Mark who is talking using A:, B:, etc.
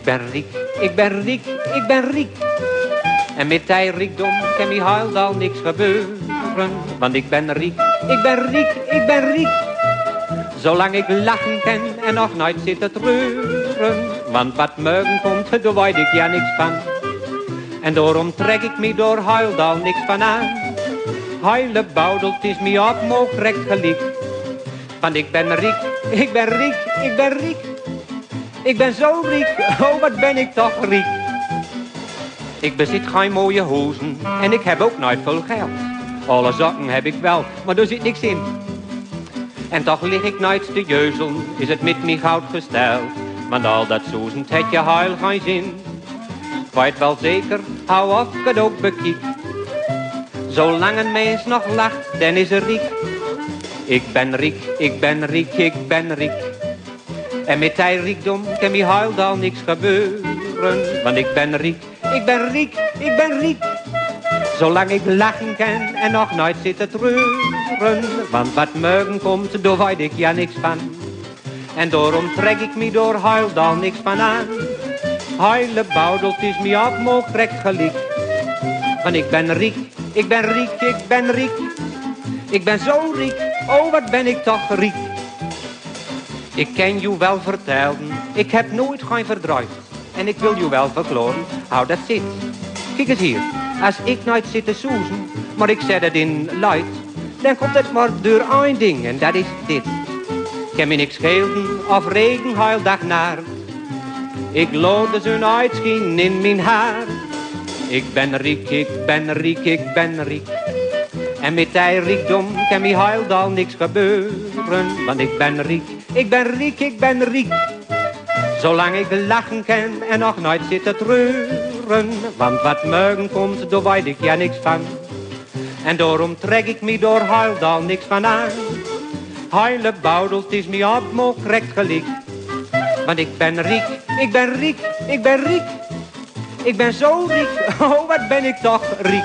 A: ben riek, ik ben riek, ik ben riek. En met die rijkdom kan mij huil al niks gebeuren. Want ik ben riek, ik ben riek, ik ben riek. Zolang ik lachen kan en nog nooit zit te treuren. Want wat morgen komt, daar weet ik ja niks van. En daarom trek ik me door huildal niks van aan. Huilen boudelt is me op mogelijk gelijk. Want ik ben riek, ik ben riek, ik ben riek. Ik ben zo riek, oh wat ben ik toch riek. Ik bezit geen mooie hozen en ik heb ook nooit veel geld. Alle zakken heb ik wel, maar er zit niks in. En toch lig ik nooit te jeuzelen, is het met me goud gesteld. Want al dat zoezend het je huil geen zin. Weet wel zeker, hou op, het ook bekiek. Zolang een mens nog lacht, dan is er riek. Ik ben riek, ik ben riek, ik ben riek. En met die riekdom kan me huil al niks gebeuren. Want ik ben riek, ik ben riek, ik ben riek. Zolang ik lachen kan en nog nooit zit te treuren. Want wat morgen komt, daar weet ik ja niks van. En daarom trek ik me door huildal niks van aan. Huilen boudelt is me op mogelijk gelijk. Want ik ben riek, ik ben riek, ik ben riek. Ik ben zo riek, oh wat ben ik toch riek. Ik ken je wel vertellen, ik heb nooit geen verdriet. En ik wil je wel verkloren, hou dat zit. Kijk eens hier, als ik nooit zit te soezen, maar ik zet het in luid, dan komt het maar door één ding en dat is dit. Kan me niks schelen of regen huil dag naar. Ik lood de zon uitschien in mijn haar. Ik ben riek, ik ben riek, ik ben riek. En met die riekdom kan me huildal niks gebeuren. Want ik ben riek, ik ben riek, ik ben riek. Zolang ik lachen kan en nog nooit zit te treuren. Want wat morgen komt, daar weet ik ja niks van. En daarom trek ik me door huildal niks van aan. Huilen boudelt is me op mogelijk gelijk. Want ik ben riek, ik ben riek, ik ben riek. Ik ben zo riek, oh wat ben ik toch riek.